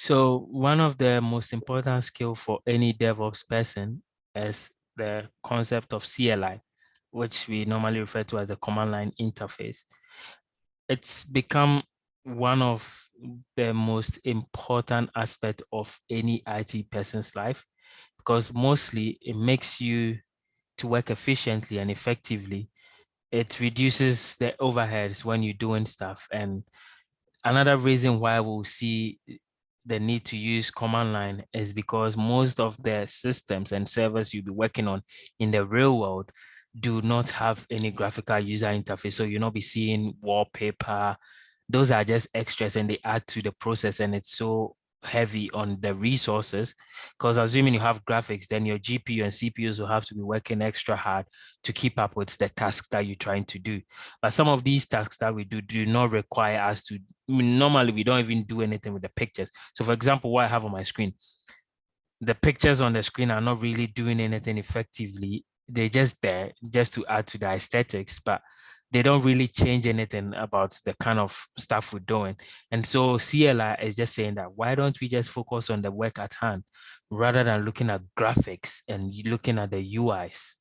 So one of the most important skill for any DevOps person is the concept of CLI, which we normally refer to as a command line interface. It's become one of the most important aspect of any IT person's life because mostly it makes you to work efficiently and effectively. It reduces the overheads when you're doing stuff. And another reason why we'll see the need to use command line is because most of the systems and servers you'll be working on in the real world do not have any graphical user interface. So you'll not be seeing wallpaper. Those are just extras and they add to the process, and it's so heavy on the resources because assuming you have graphics, then your GPU and CPUs will have to be working extra hard to keep up with the task that you're trying to do. But some of these tasks that we do not require us to. I mean, normally we don't even do anything with the pictures. So for example, what I have on my screen, the pictures on the screen are not really doing anything effectively. They're just there just to add to the aesthetics, but they don't really change anything about the kind of stuff we're doing. And so CLI is just saying that why don't we just focus on the work at hand rather than looking at graphics and looking at the UIs?